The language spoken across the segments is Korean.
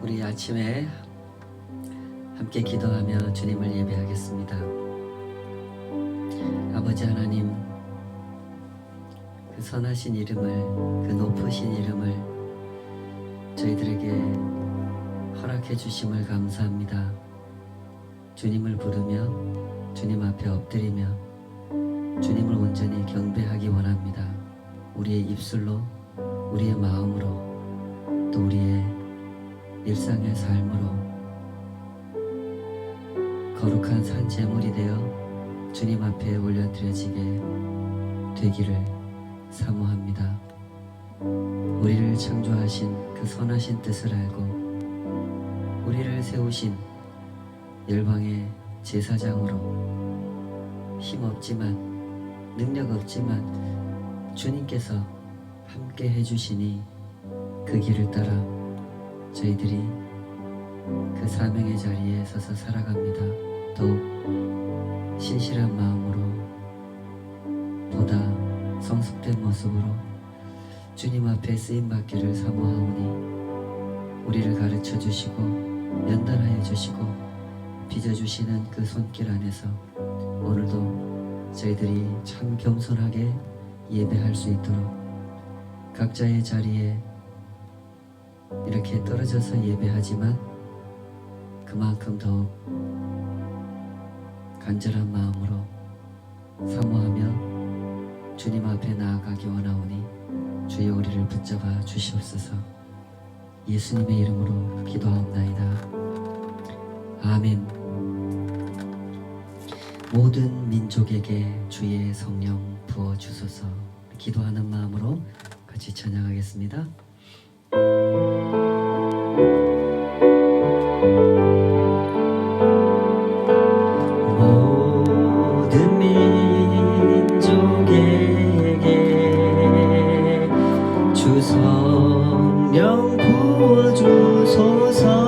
우리 아침에 함께 기도하며 주님을 예배하겠습니다. 아버지 하나님, 그 선하신 이름을, 그 높으신 이름을 저희들에게 허락해 주심을 감사합니다. 주님을 부르며 주님 앞에 엎드리며 주님을 온전히 경배하기 원합니다. 우리의 입술로, 우리의 마음으로, 또 우리의 일상의 삶으로 거룩한 산 제물이 되어 주님 앞에 올려드려지게 되기를 사모합니다. 우리를 창조하신 그 선하신 뜻을 알고 우리를 세우신 열방의 제사장으로 힘없지만 능력 없지만 주님께서 함께 해주시니 그 길을 따라 저희들이 그 사명의 자리에 서서 살아갑니다. 더욱 신실한 마음으로 보다 성숙된 모습으로 주님 앞에 쓰임받기를 사모하오니 우리를 가르쳐 주시고 연단하여 주시고 빚어주시는 그 손길 안에서 오늘도 저희들이 참 겸손하게 예배할 수 있도록 각자의 자리에 이렇게 떨어져서 예배하지만 그만큼 더욱 간절한 마음으로 사모하며 주님 앞에 나아가기 원하오니 주여 우리를 붙잡아 주시옵소서. 예수님의 이름으로 기도하옵나이다. 아멘. 모든 민족에게 주의 성령 부어주소서. 기도하는 마음으로 같이 찬양하겠습니다. 모든 민족에게 주 성령 부어주소서.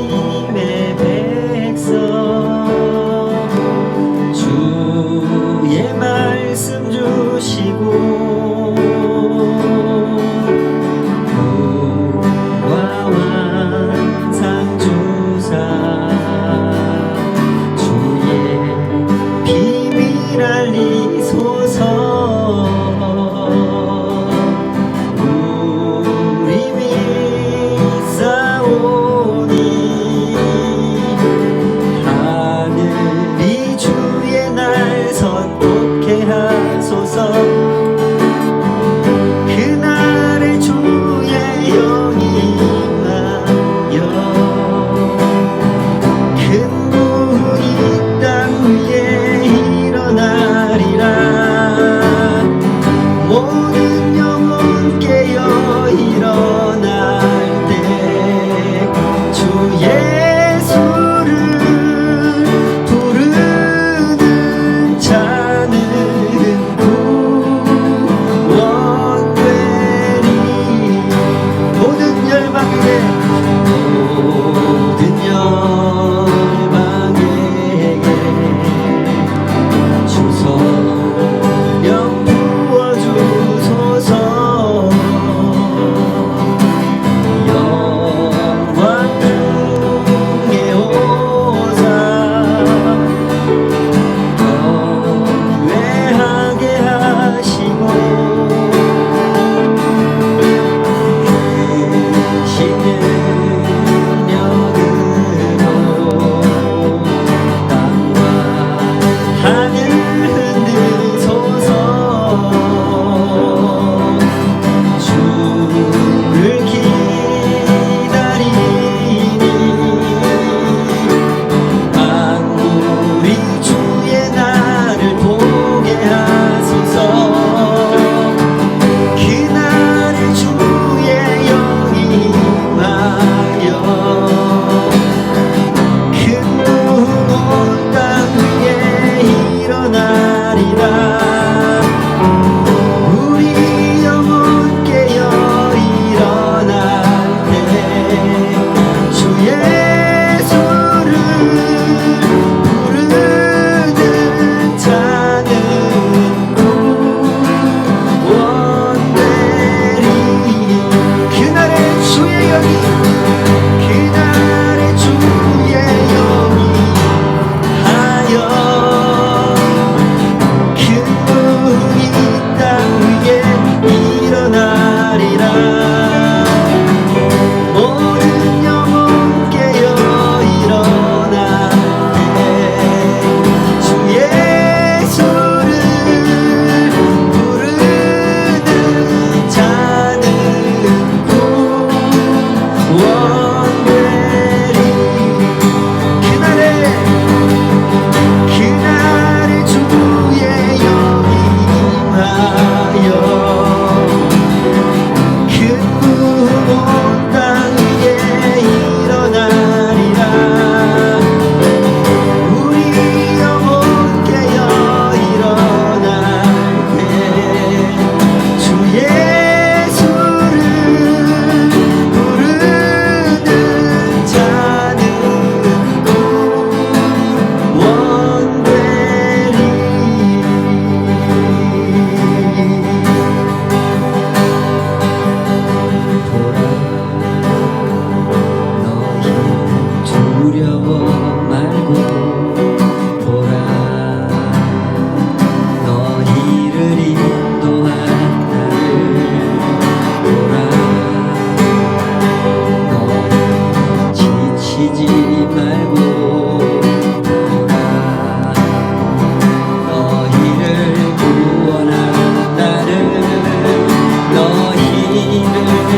하나님의 백성 주의 말씀 주시고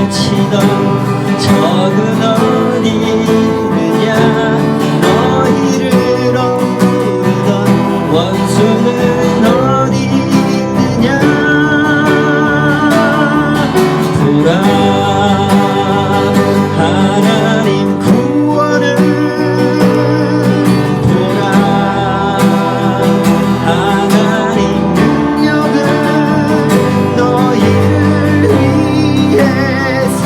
치던 적은 어디 있느냐 너희를 억누르던 원수는 어디 있느냐 보라 하나님 구원을 보라 하나님 능력을 너희를 위해서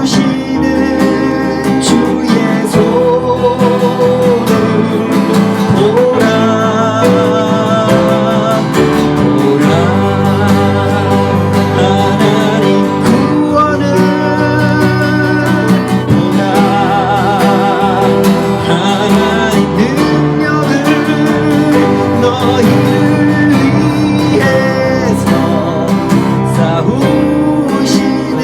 싸우시는 주의 손을 보라 보라 하나님 구원을 보라 하나님 능력을 너희를 위해서 싸우시는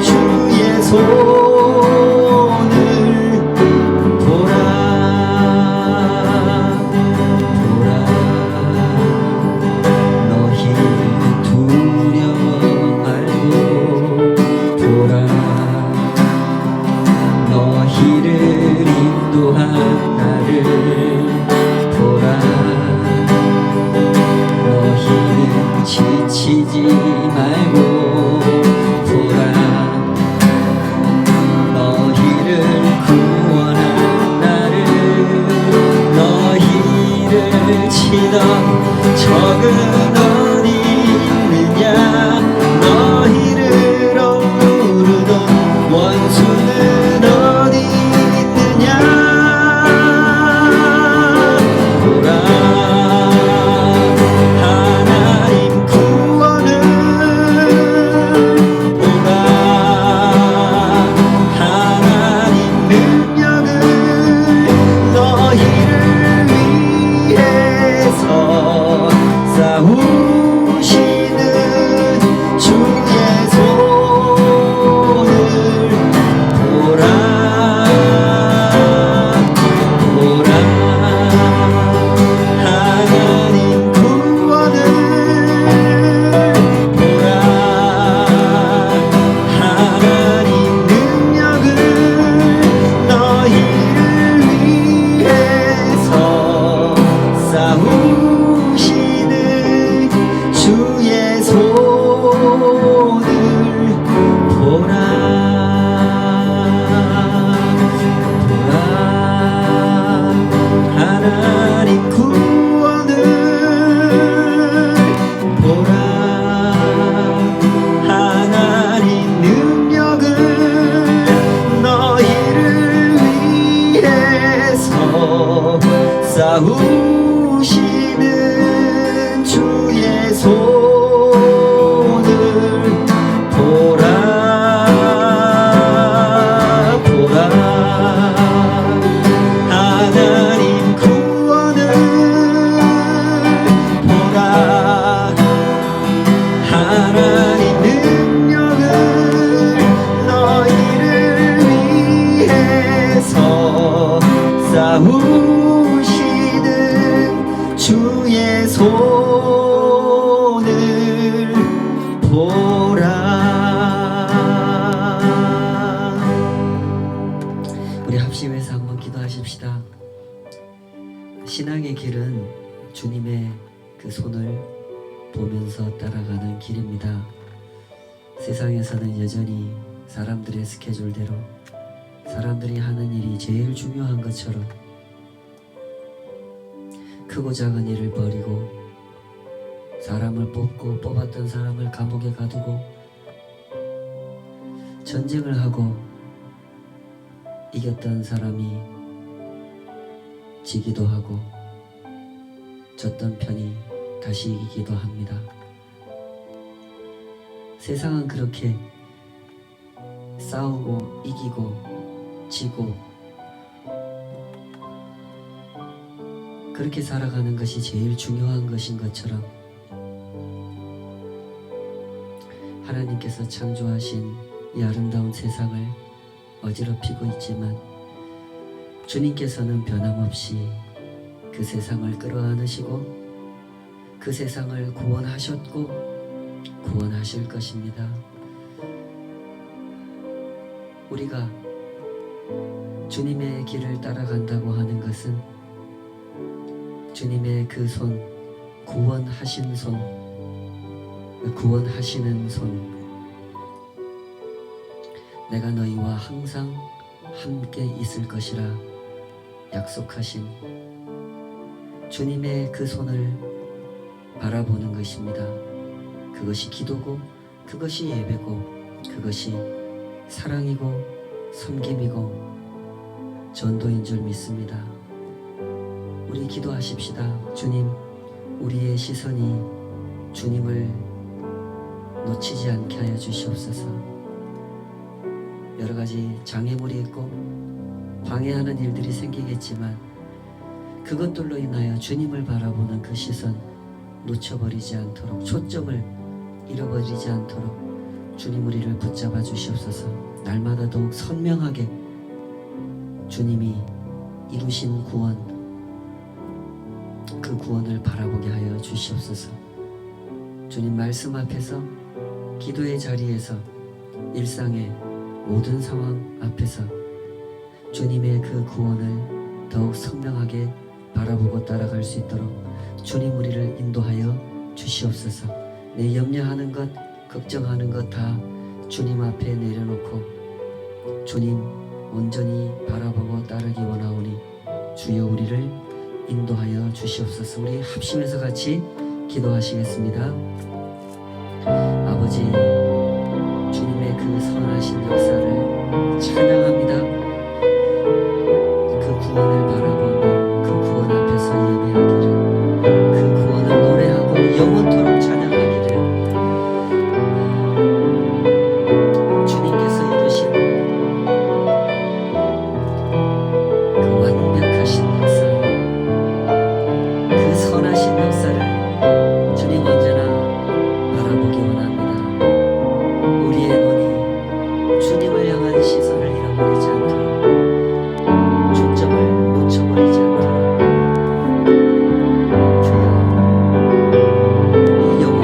주의 손을 보라 보라 너희는 두려워 말고 보라 너희를 인도한 나를 보라 너희는 지치지 말고 보라 너희를 구원한 나를 너희를 치던 적은 어디 있느냐 너희를 억누르던 원수는 어디 있느냐 보라 하나님 구원을 보라 하나님 능력을 너희를 위해서 싸우시는 주의 손을 보라 보라 하나님 구원을 보라 하나님 능력을 너희를 위해서 싸우시는 주의 손을 보라 보라 하나님 구원을 보라 하나님 능력을 너희를 위해서 싸우시는 주의 손을 보라 보라 하나님 구원을 보라 하나님 능력을 너희를 위해서 싸우시는 주의 손을 보라. 우리 합심해서 한번 기도하십시다. 신앙의 길은 주님의 그 손을 보면서 따라가는 길입니다. 세상에서는 여전히 사람들의 스케줄대로 사람들이 하는 일이 제일 중요한 것처럼 크고 작은 일을 버리고 사람을 뽑고 뽑았던 사람을 감옥에 가두고 전쟁을 하고 이겼던 사람이 지기도 하고 졌던 편이 다시 이기기도 합니다. 세상은 그렇게 싸우고 이기고 지고 그렇게 살아가는 것이 제일 중요한 것인 것처럼 하나님께서 창조하신 이 아름다운 세상을 어지럽히고 있지만 주님께서는 변함없이 그 세상을 끌어안으시고 그 세상을 구원하셨고 구원하실 것입니다. 우리가 주님의 길을 따라간다고 하는 것은 주님의 그 손, 구원하신 손, 구원하시는 손, 내가 너희와 항상 함께 있을 것이라 약속하신 주님의 그 손을 바라보는 것입니다. 그것이 기도고, 그것이 예배고, 그것이 사랑이고 섬김이고 전도인 줄 믿습니다. 우리 기도하십시다. 주님, 우리의 시선이 주님을 놓치지 않게 하여 주시옵소서. 여러 가지 장애물이 있고 방해하는 일들이 생기겠지만 그것들로 인하여 주님을 바라보는 그 시선 놓쳐버리지 않도록, 초점을 잃어버리지 않도록 주님 우리를 붙잡아 주시옵소서. 날마다 더욱 선명하게 주님이 이루신 구원, 그 구원을 바라보게 하여 주시옵소서. 주님 말씀 앞에서, 기도의 자리에서, 일상의 모든 상황 앞에서 주님의 그 구원을 더욱 선명하게 바라보고 따라갈 수 있도록 주님 우리를 인도하여 주시옵소서. 내 염려하는 것, 걱정하는 것 다 주님 앞에 내려놓고 주님 온전히 바라보고 따르기 원하오니 주여 우리를 인도하여 주시옵소서. 우리 합심해서 같이 기도하시겠습니다. 아버지, 주님의 그 선하신 역사를 찬양합니다. 그 구원을 바라보며 그 구원 앞에서 예배하기를, 그 구원을 노래하고 영원토록 찬양하기를, 주님께서 이루신 그 완벽하신 역사, 그 선하신 역사를 주님 언제나 바라보기 원합니다. 우리의 눈이 주님을 향한 시선을 잃어버리지 않도록, 초점을 놓쳐버리지 않도록 주여 이 영혼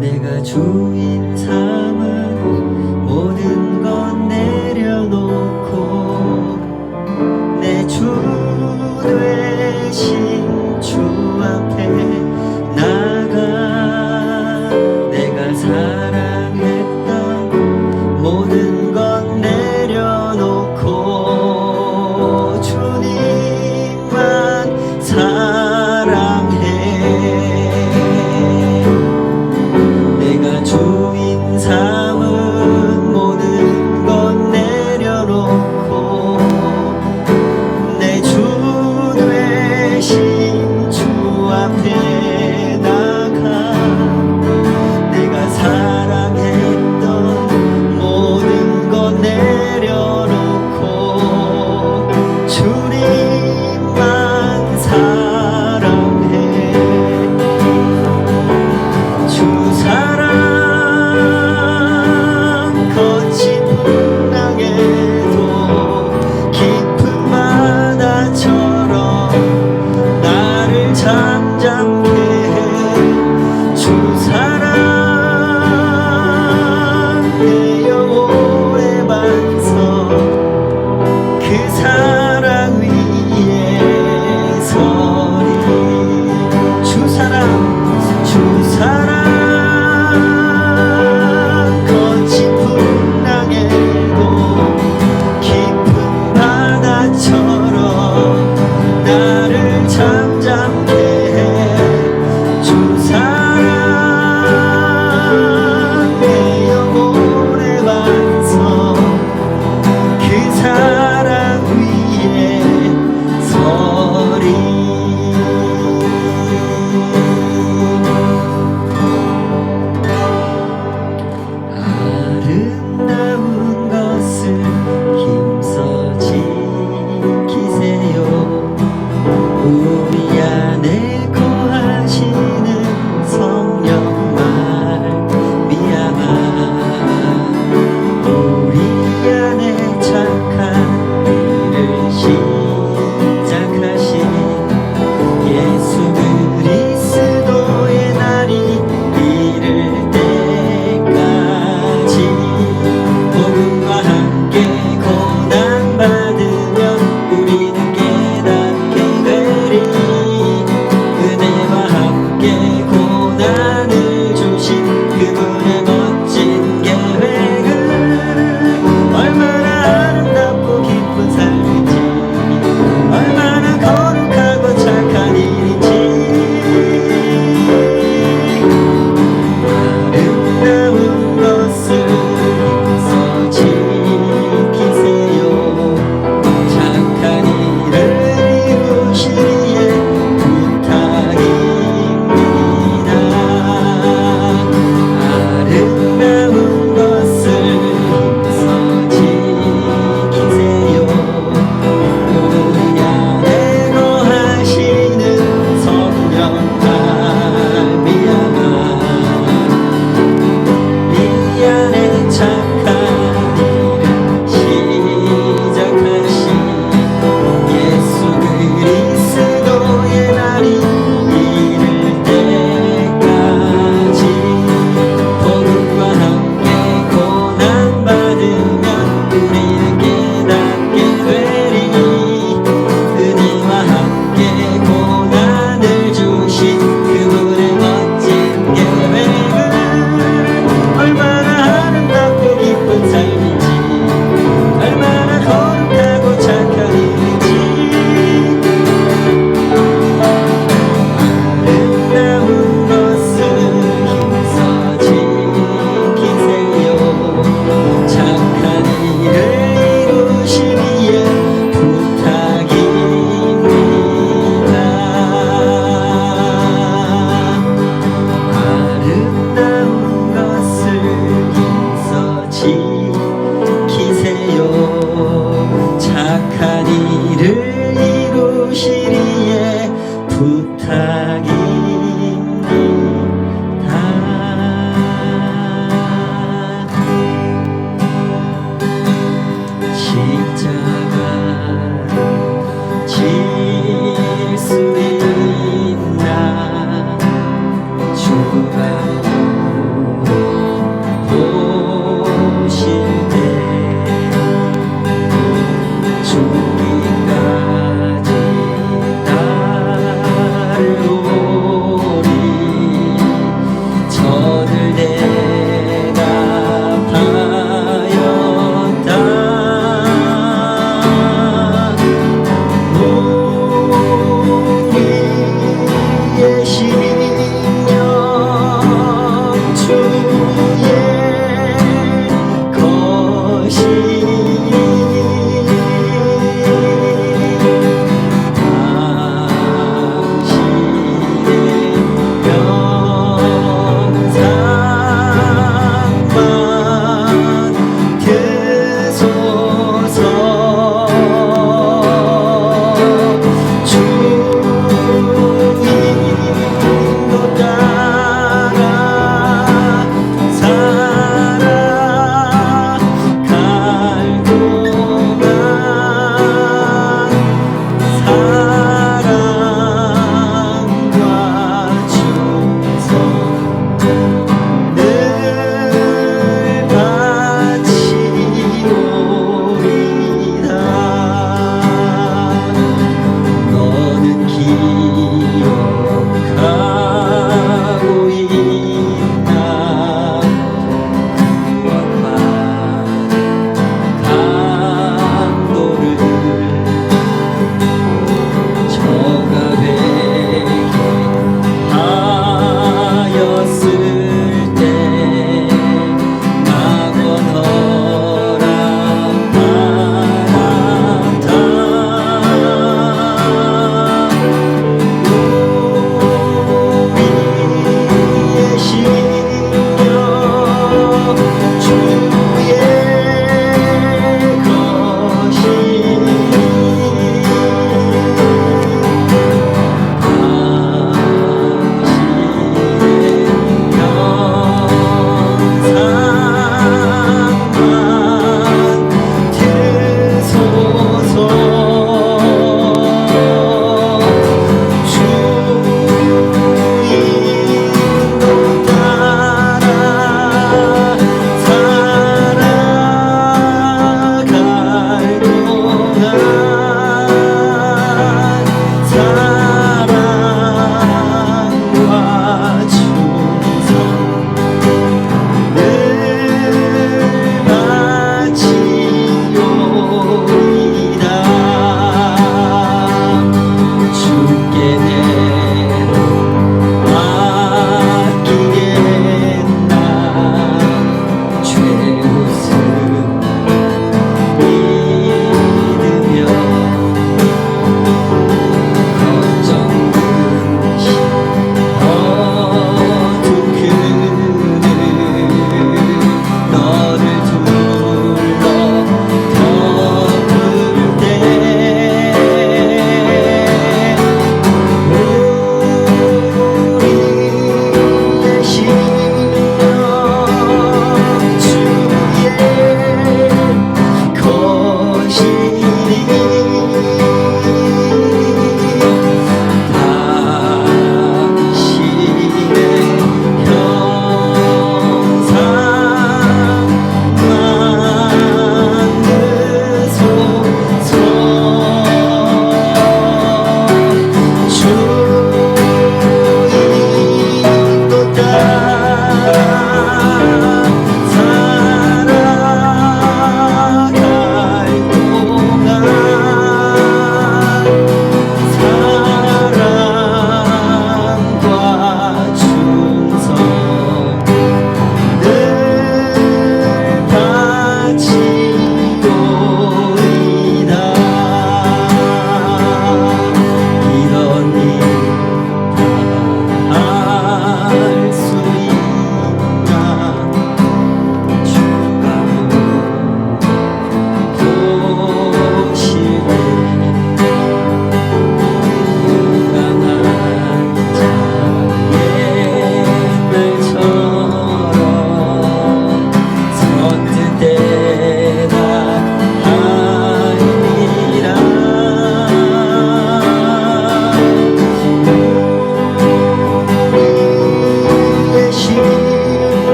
내가 주인 삼은 모든 건 내려놓고 내 주 되신 주 앞에 나가 내가 사랑했던 모든 건 내려놓고 주님만 사랑해 내가 주인 삼은 모든 건 내려놓고 내 주 되신 주 앞에 나가 내가 사랑했던 모든 건 내려놓고 주님만 사랑해 주 사랑 거친 풍랑에도 깊은 바다처럼 나를 잠잠케 해 주 사랑 내 영혼의 반석 그 사랑 위에 서리 주 사랑 거친 풍랑에도 깊은 바다처럼 나를 잠잠케 해 주 사랑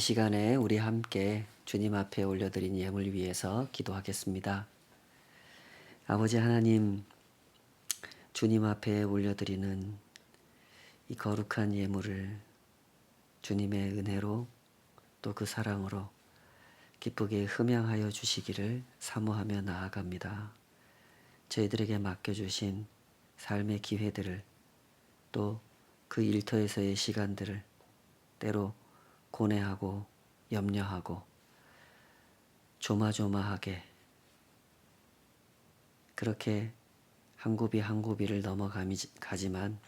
이 시간에 우리 함께 주님 앞에 올려드린 예물 위해서 기도하겠습니다. 아버지 하나님, 주님 앞에 올려드리는 이 거룩한 예물을 주님의 은혜로 또 그 사랑으로 기쁘게 흠양하여 주시기를 사모하며 나아갑니다. 저희들에게 맡겨주신 삶의 기회들을 또 그 일터에서의 시간들을 때로 고뇌하고 염려하고 조마조마하게 그렇게 한 굽이 한 굽이를 넘어가지만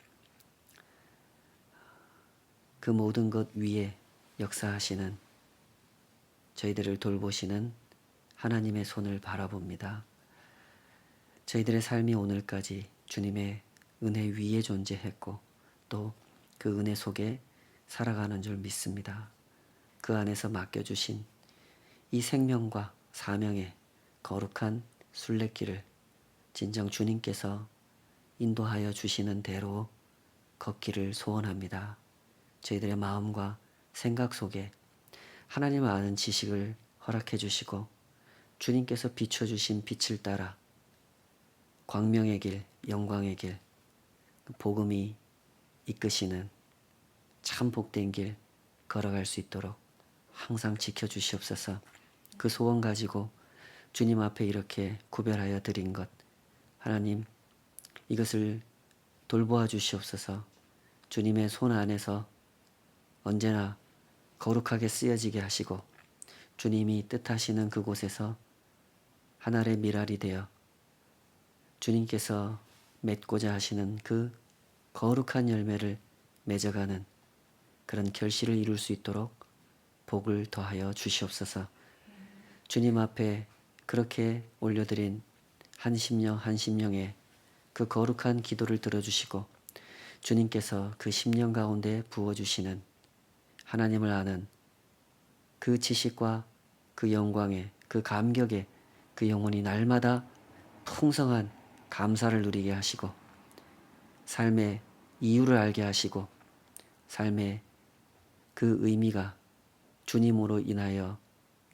그 모든 것 위에 역사하시는 저희들을 돌보시는 하나님의 손을 바라봅니다. 저희들의 삶이 오늘까지 주님의 은혜 위에 존재했고 또 그 은혜 속에 살아가는 줄 믿습니다. 그 안에서 맡겨주신 이 생명과 사명의 거룩한 순례길을 진정 주님께서 인도하여 주시는 대로 걷기를 소원합니다. 저희들의 마음과 생각 속에 하나님을 아는 지식을 허락해 주시고 주님께서 비춰주신 빛을 따라 광명의 길, 영광의 길, 복음이 이끄시는 참 복된 길 걸어갈 수 있도록 항상 지켜주시옵소서. 그 소원 가지고 주님 앞에 이렇게 구별하여 드린 것 하나님 이것을 돌보아 주시옵소서. 주님의 손 안에서 언제나 거룩하게 쓰여지게 하시고 주님이 뜻하시는 그곳에서 한 알의 밀알이 되어 주님께서 맺고자 하시는 그 거룩한 열매를 맺어가는 그런 결실을 이룰 수 있도록 복을 더하여 주시옵소서. 주님 앞에 그렇게 올려드린 한 심령 한 심령의 그 거룩한 기도를 들어주시고 주님께서 그 심령 가운데 부어주시는 하나님을 아는 그 지식과 그 영광의 그 감격의 그 영혼이 날마다 풍성한 감사를 누리게 하시고 삶의 이유를 알게 하시고 삶의 그 의미가 주님으로 인하여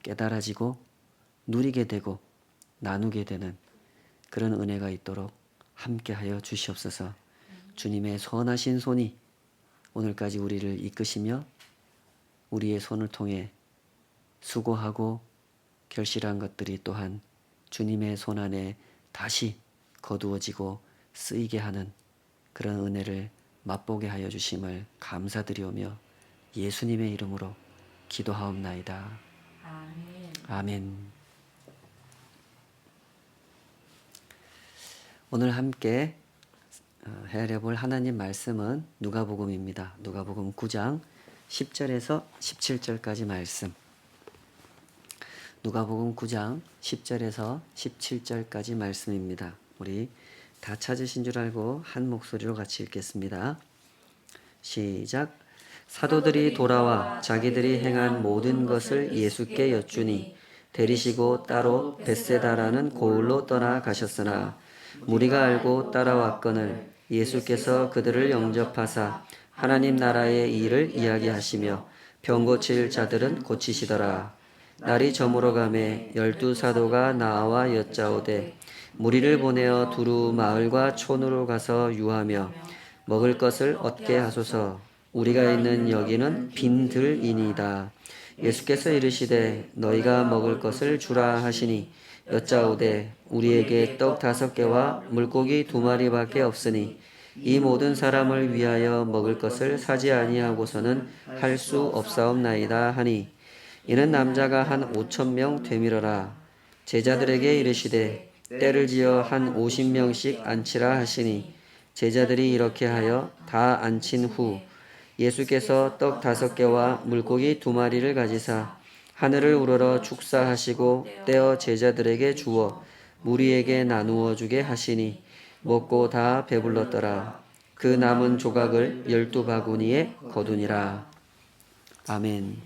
깨달아지고 누리게 되고 나누게 되는 그런 은혜가 있도록 함께하여 주시옵소서. 주님의 선하신 손이 오늘까지 우리를 이끄시며 우리의 손을 통해 수고하고 결실한 것들이 또한 주님의 손 안에 다시 거두어지고 쓰이게 하는 그런 은혜를 맛보게 하여 주심을 감사드리오며 예수님의 이름으로 기도하옵나이다. 아멘. 아멘. 오늘 함께 헤아려 볼 하나님 말씀은 누가복음입니다. 누가복음 9장 10절에서 17절까지 말씀. 누가복음 9장 10절에서 17절까지 말씀입니다. 우리 다 찾으신 줄 알고 한 목소리로 같이 읽겠습니다. 시작. 사도들이 돌아와 자기들이 행한 모든 것을 예수께 여쭈니 데리시고 따로 벳세다라는 고을로 떠나가셨으나 무리가 알고 따라왔거늘 예수께서 그들을 영접하사 하나님 나라의 일을 이야기하시며 병 고칠 자들은 고치시더라. 날이 저물어가매 12사도가 나와 여짜오되 무리를 보내어 두루 마을과 촌으로 가서 유하며 먹을 것을 얻게 하소서. 우리가 있는 여기는 빈들이니이다. 예수께서 이르시되 너희가 먹을 것을 주라 하시니 여짜오되 우리에게 떡 5개와 물고기 2마리밖에 없으니 이 모든 사람을 위하여 먹을 것을 사지 아니하고서는 할 수 없사옵나이다 하니 이는 남자가 한 5,000명 되밀어라. 제자들에게 이르시되 때를 지어 한 50명씩 앉히라 하시니 제자들이 이렇게 하여 다 앉힌 후 예수께서 떡 5개와 물고기 2마리를 가지사 하늘을 우러러 축사하시고 떼어 제자들에게 주어 무리에게 나누어 주게 하시니 먹고 다 배불렀더라. 그 남은 조각을 12바구니에 거두니라. 아멘.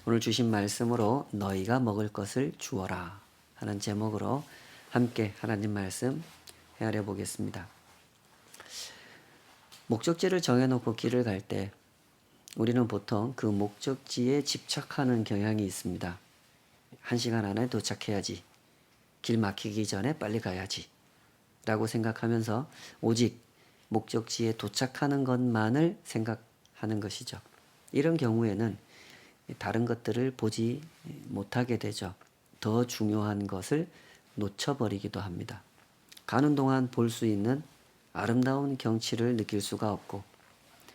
오늘 주신 말씀으로 너희가 먹을 것을 주어라 하는 제목으로 함께 하나님 말씀 헤아려 보겠습니다. 목적지를 정해놓고 길을 갈 때 우리는 보통 그 목적지에 집착하는 경향이 있습니다. 1시간 안에 도착해야지. 길 막히기 전에 빨리 가야지 라고 생각하면서 오직 목적지에 도착하는 것만을 생각하는 것이죠. 이런 경우에는 다른 것들을 보지 못하게 되죠. 더 중요한 것을 놓쳐버리기도 합니다. 가는 동안 볼 수 있는 아름다운 경치를 느낄 수가 없고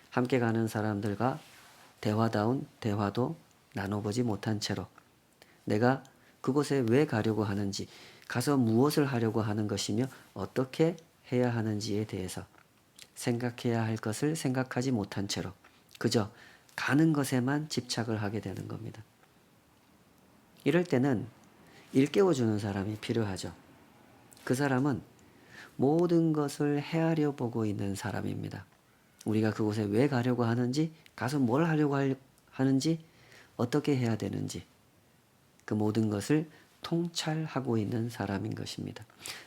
함께 가는 사람들과 대화다운 대화도 나눠보지 못한 채로 내가 그곳에 왜 가려고 하는지, 가서 무엇을 하려고 하는 것이며 어떻게 해야 하는지에 대해서 생각해야 할 것을 생각하지 못한 채로 그저 가는 것에만 집착을 하게 되는 겁니다. 이럴 때는 일깨워주는 사람이 필요하죠. 그 사람은 모든 것을 헤아려 보고 있는 사람입니다. 우리가 그곳에 왜 가려고 하는지, 가서 뭘 하려고 하는지, 어떻게 해야 되는지 그 모든 것을 통찰하고 있는 사람인 것입니다.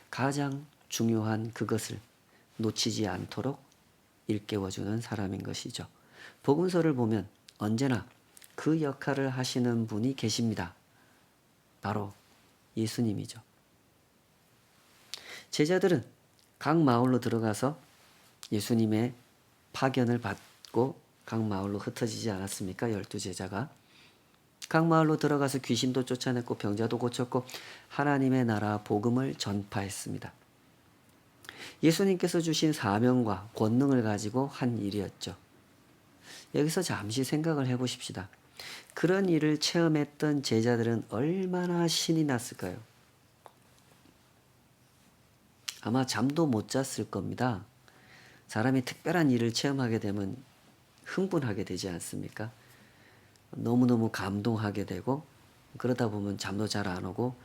가장 중요한 그것을 놓치지 않도록 일깨워주는 사람인 것이죠. 복음서를 보면 언제나 그 역할을 하시는 분이 계십니다. 바로 예수님이죠. 제자들은 각 마을로 들어가서 예수님의 파견을 받고 각 마을로 흩어지지 않았습니까? 12제자가. 각 마을로 들어가서 귀신도 쫓아냈고 병자도 고쳤고 하나님의 나라 복음을 전파했습니다. 예수님께서 주신 사명과 권능을 가지고 한 일이었죠. 여기서 잠시 생각을 해보십시다. 그런 일을 체험했던 제자들은 얼마나 신이 났을까요? 아마 잠도 못 잤을 겁니다. 사람이 특별한 일을 체험하게 되면 흥분하게 되지 않습니까? 너무너무 감동하게 되고 그러다 보면 잠도 잘 안 오고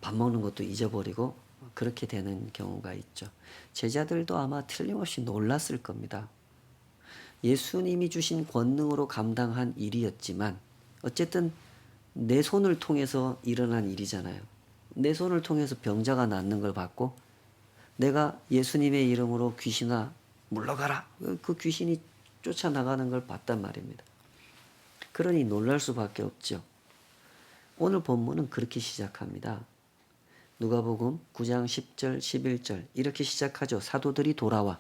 밥 먹는 것도 잊어버리고 그렇게 되는 경우가 있죠. 제자들도 아마 틀림없이 놀랐을 겁니다. 예수님이 주신 권능으로 감당한 일이었지만 어쨌든 내 손을 통해서 일어난 일이잖아요. 내 손을 통해서 병자가 낫는 걸 봤고 내가 예수님의 이름으로 귀신아 물러가라. 그 귀신이 쫓아나가는 걸 봤단 말입니다. 그러니 놀랄 수밖에 없죠. 오늘 본문은 그렇게 시작합니다. 누가복음 9장 10절 11절 이렇게 시작하죠. 사도들이 돌아와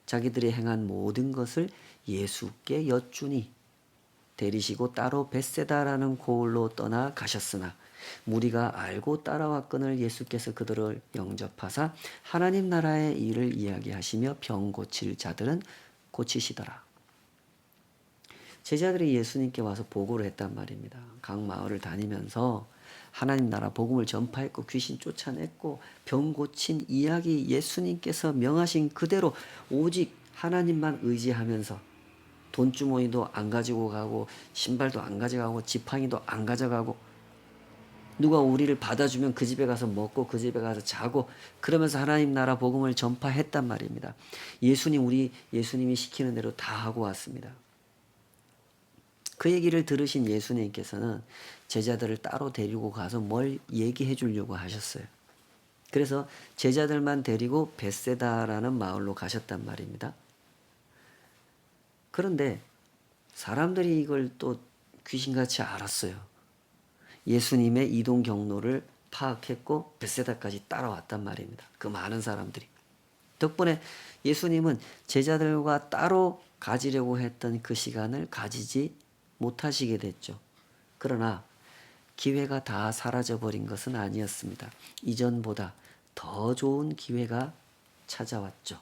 자기들이 행한 모든 것을 예수께 여쭈니 데리시고 따로 벳세다라는 고을로 떠나 가셨으나 무리가 알고 따라왔거늘 예수께서 그들을 영접하사 하나님 나라의 일을 이야기하시며 병 고칠 자들은 고치시더라. 제자들이 예수님께 와서 보고를 했단 말입니다. 각 마을을 다니면서 하나님 나라 복음을 전파했고 귀신 쫓아냈고 병 고친 이야기 예수님께서 명하신 그대로 오직 하나님만 의지하면서 돈주머니도 안 가지고 가고 신발도 안 가져가고 지팡이도 안 가져가고 누가 우리를 받아주면 그 집에 가서 먹고 그 집에 가서 자고 그러면서 하나님 나라 복음을 전파했단 말입니다. 예수님이 시키는 대로 다 하고 왔습니다. 그 얘기를 들으신 예수님께서는 제자들을 따로 데리고 가서 뭘 얘기해 주려고 하셨어요. 그래서 제자들만 데리고 벳세다라는 마을로 가셨단 말입니다. 그런데 사람들이 이걸 또 귀신같이 알았어요. 예수님의 이동 경로를 파악했고 벳세다까지 따라왔단 말입니다. 그 많은 사람들이. 덕분에 예수님은 제자들과 따로 가지려고 했던 그 시간을 가지지 못하시게 됐죠. 그러나 기회가 다 사라져버린 것은 아니었습니다. 이전보다 더 좋은 기회가 찾아왔죠.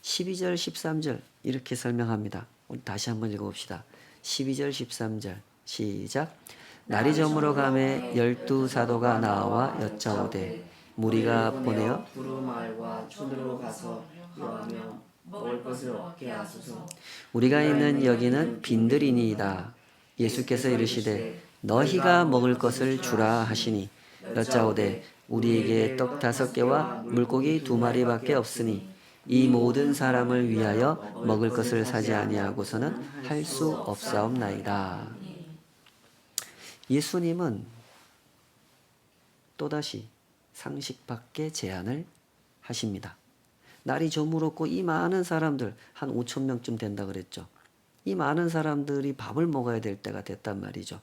12절 13절 이렇게 설명합니다. 우리 다시 한번 읽어봅시다. 12절 13절 시작. 날이 저물어 가매 12사도가 나와 여짜오되 무리가 보내어 두루마리와 촌으로 가서 여하며 먹을 것을 얻게 하소서. 우리가 있는 여기는 빈들이니이다. 예수께서 이르시되 너희가 먹을 것을 주라 하시니 여짜오되 우리에게 떡 5개와 물고기 2마리밖에 없으니 이 모든 사람을 위하여 먹을 것을 사지 아니하고서는 할 수 없사옵나이다. 예수님은 또다시 상식 밖의 제안을 하십니다. 날이 저물었고 이 많은 사람들 한 5천 명쯤 된다 그랬죠. 이 많은 사람들이 밥을 먹어야 될 때가 됐단 말이죠.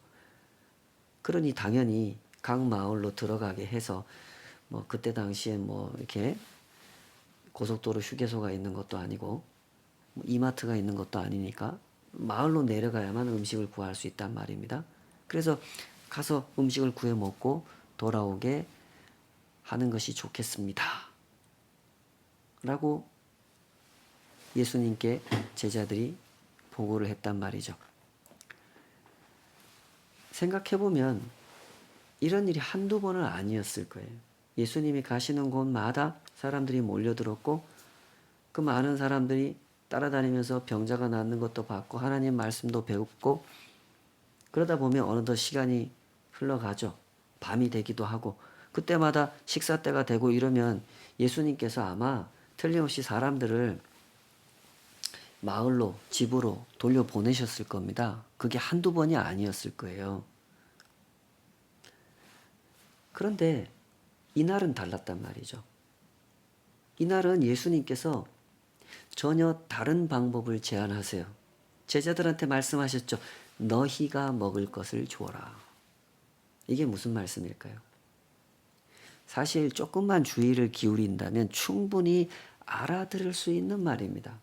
그러니 당연히 각 마을로 들어가게 해서 뭐 그때 당시에 뭐 이렇게 고속도로 휴게소가 있는 것도 아니고 뭐 이마트가 있는 것도 아니니까 마을로 내려가야만 음식을 구할 수 있단 말입니다. 그래서 가서 음식을 구해 먹고 돌아오게 하는 것이 좋겠습니다. 라고 예수님께 제자들이 보고를 했단 말이죠. 생각해보면 이런 일이 한두 번은 아니었을 거예요. 예수님이 가시는 곳마다 사람들이 몰려들었고 그 많은 사람들이 따라다니면서 병자가 낫는 것도 봤고 하나님 말씀도 배웠고 그러다 보면 어느덧 시간이 흘러가죠. 밤이 되기도 하고 그때마다 식사 때가 되고 이러면 예수님께서 아마 틀림없이 사람들을 마을로 집으로 돌려보내셨을 겁니다. 그게 한두 번이 아니었을 거예요. 그런데 이날은 달랐단 말이죠. 이날은 예수님께서 전혀 다른 방법을 제안하세요. 제자들한테 말씀하셨죠. 너희가 먹을 것을 주어라. 이게 무슨 말씀일까요? 사실 조금만 주의를 기울인다면 충분히 알아들을 수 있는 말입니다.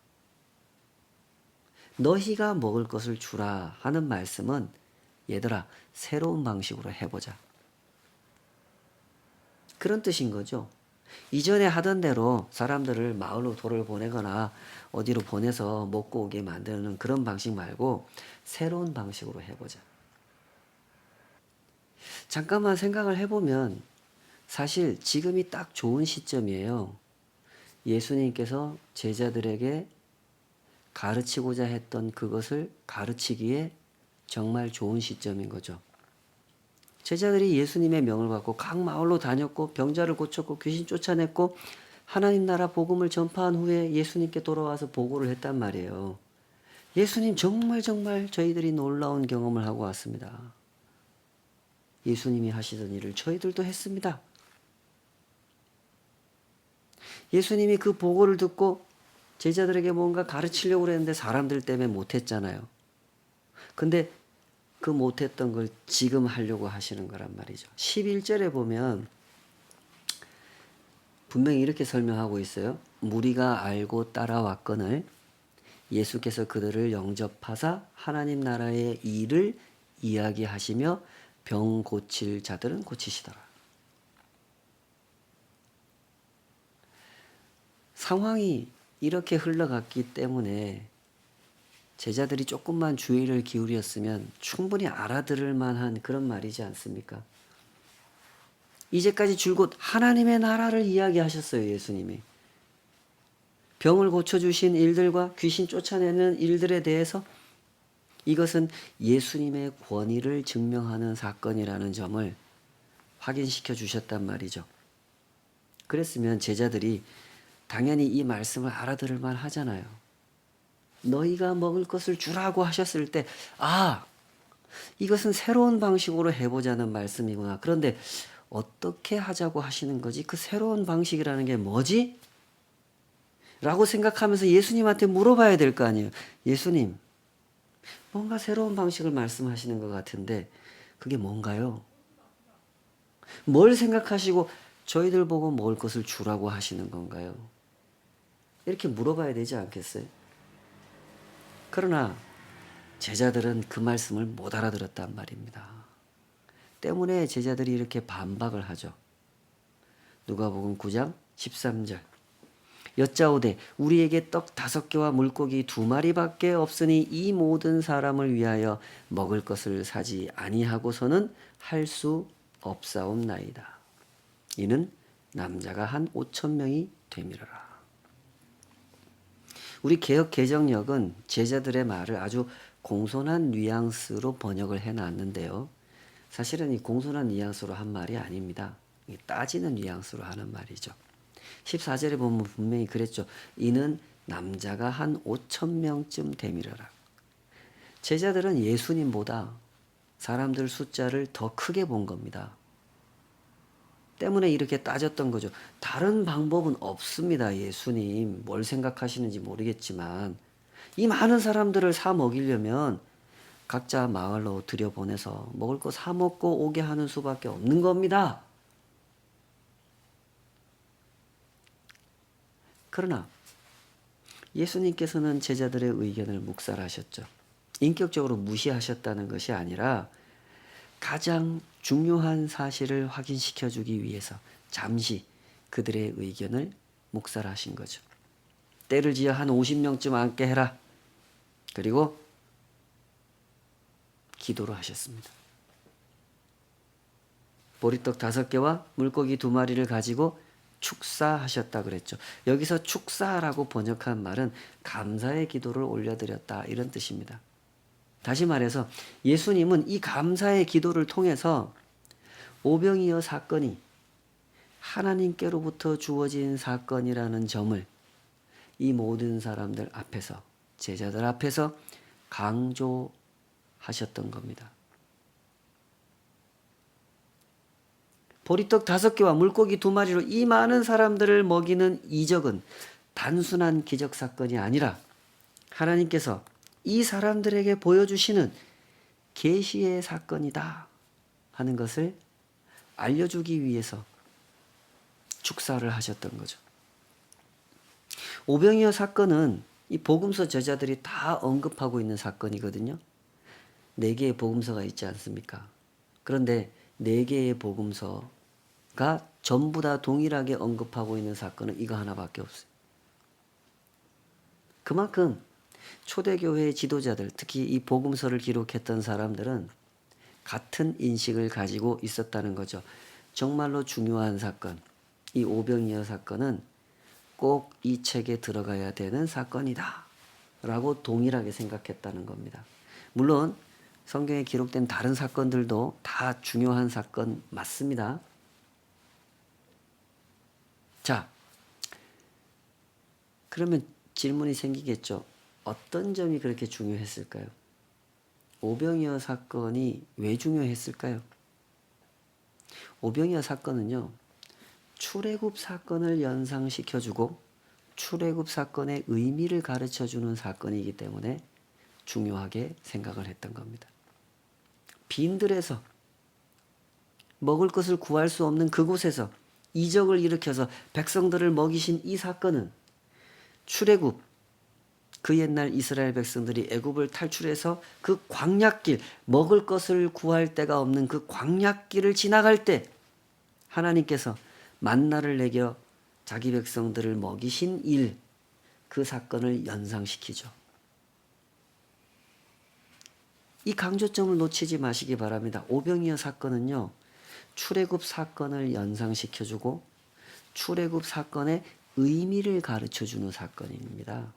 너희가 먹을 것을 주라 하는 말씀은 얘들아 새로운 방식으로 해보자. 그런 뜻인 거죠. 이전에 하던 대로 사람들을 마을로 돌을 보내거나 어디로 보내서 먹고 오게 만드는 그런 방식 말고 새로운 방식으로 해보자. 잠깐만 생각을 해보면 사실 지금이 딱 좋은 시점이에요. 예수님께서 제자들에게 가르치고자 했던 그것을 가르치기에 정말 좋은 시점인 거죠. 제자들이 예수님의 명을 받고 각 마을로 다녔고 병자를 고쳤고 귀신 쫓아냈고 하나님 나라 복음을 전파한 후에 예수님께 돌아와서 보고를 했단 말이에요. 예수님 정말 저희들이 놀라운 경험을 하고 왔습니다. 예수님이 하시던 일을 저희들도 했습니다. 예수님이 그 보고를 듣고 제자들에게 뭔가 가르치려고 그랬는데 사람들 때문에 못했잖아요. 근데 그 못했던 걸 지금 하려고 하시는 거란 말이죠. 11절에 보면 분명히 이렇게 설명하고 있어요. 무리가 알고 따라왔거늘 예수께서 그들을 영접하사 하나님 나라의 일을 이야기하시며 병 고칠 자들은 고치시더라. 상황이 이렇게 흘러갔기 때문에 제자들이 조금만 주의를 기울였으면 충분히 알아들을 만한 그런 말이지 않습니까? 이제까지 줄곧 하나님의 나라를 이야기하셨어요, 예수님이. 병을 고쳐주신 일들과 귀신 쫓아내는 일들에 대해서 이것은 예수님의 권위를 증명하는 사건이라는 점을 확인시켜 주셨단 말이죠. 그랬으면 제자들이 당연히 이 말씀을 알아들을 만 하잖아요. 너희가 먹을 것을 주라고 하셨을 때, 아, 이것은 새로운 방식으로 해보자는 말씀이구나. 그런데 어떻게 하자고 하시는 거지? 그 새로운 방식이라는 게 뭐지? 라고 생각하면서 예수님한테 물어봐야 될 거 아니에요. 예수님, 뭔가 새로운 방식을 말씀하시는 것 같은데 그게 뭔가요? 뭘 생각하시고 저희들 보고 먹을 것을 주라고 하시는 건가요? 이렇게 물어봐야 되지 않겠어요? 그러나 제자들은 그 말씀을 못 알아들었단 말입니다. 때문에 제자들이 이렇게 반박을 하죠. 누가복음 9장 13절. 여짜오되 우리에게 떡 5개와 물고기 2마리밖에 없으니 이 모든 사람을 위하여 먹을 것을 사지 아니하고서는 할 수 없사옵나이다. 이는 남자가 한 5,000명이 되밀어라. 우리 개역 개정역은 제자들의 말을 아주 공손한 뉘앙스로 번역을 해놨는데요. 사실은 이 공손한 뉘앙스로 한 말이 아닙니다. 따지는 뉘앙스로 하는 말이죠. 14절에 보면 분명히 그랬죠. 이는 남자가 한 5,000명쯤 되밀어라. 제자들은 예수님보다 사람들 숫자를 더 크게 본 겁니다. 때문에 이렇게 따졌던 거죠. 다른 방법은 없습니다. 예수님 뭘 생각하시는지 모르겠지만 이 많은 사람들을 사 먹이려면 각자 마을로 들여보내서 먹을 거 사 먹고 오게 하는 수밖에 없는 겁니다. 그러나 예수님께서는 제자들의 의견을 묵살하셨죠. 인격적으로 무시하셨다는 것이 아니라 가장 중요한 사실을 확인시켜 주기 위해서 잠시 그들의 의견을 묵살하신 거죠. 때를 지어 한 50명쯤 앉게 해라. 그리고 기도를 하셨습니다. 보리떡 5개와 물고기 2마리를 가지고 축사하셨다 그랬죠. 여기서 축사라고 번역한 말은 감사의 기도를 올려드렸다 이런 뜻입니다. 다시 말해서 예수님은 이 감사의 기도를 통해서 오병이어 사건이 하나님께로부터 주어진 사건이라는 점을 이 모든 사람들 앞에서, 제자들 앞에서 강조하셨던 겁니다. 보리떡 5개와 물고기 2마리로 이 많은 사람들을 먹이는 이적은 단순한 기적 사건이 아니라 하나님께서 이 사람들에게 보여주시는 계시의 사건이다 하는 것을 알려주기 위해서 축사를 하셨던 거죠. 오병이어 사건은 이 복음서 저자들이 다 언급하고 있는 사건이거든요. 4개의 복음서가 있지 않습니까? 그런데 4개의 복음서가 전부 다 동일하게 언급하고 있는 사건은 이거 하나밖에 없어요. 그만큼 초대교회의 지도자들, 특히 이 복음서를 기록했던 사람들은 같은 인식을 가지고 있었다는 거죠. 정말로 중요한 사건, 이 오병이어 사건은 꼭 이 책에 들어가야 되는 사건이다 라고 동일하게 생각했다는 겁니다. 물론 성경에 기록된 다른 사건들도 다 중요한 사건 맞습니다. 자, 그러면 질문이 생기겠죠. 어떤 점이 그렇게 중요했을까요? 오병이어 사건이 왜 중요했을까요? 오병이어 사건은요, 출애굽 사건을 연상시켜주고 출애굽 사건의 의미를 가르쳐주는 사건이기 때문에 중요하게 생각을 했던 겁니다. 빈들에서 먹을 것을 구할 수 없는 그곳에서 이적을 일으켜서 백성들을 먹이신 이 사건은 출애굽, 그 옛날 이스라엘 백성들이 애굽을 탈출해서 그 광야길, 먹을 것을 구할 데가 없는 그 광야길을 지나갈 때 하나님께서 만나를 내겨 자기 백성들을 먹이신 일, 그 사건을 연상시키죠. 이 강조점을 놓치지 마시기 바랍니다. 오병이어 사건은요, 출애굽 사건을 연상시켜주고 출애굽 사건의 의미를 가르쳐주는 사건입니다.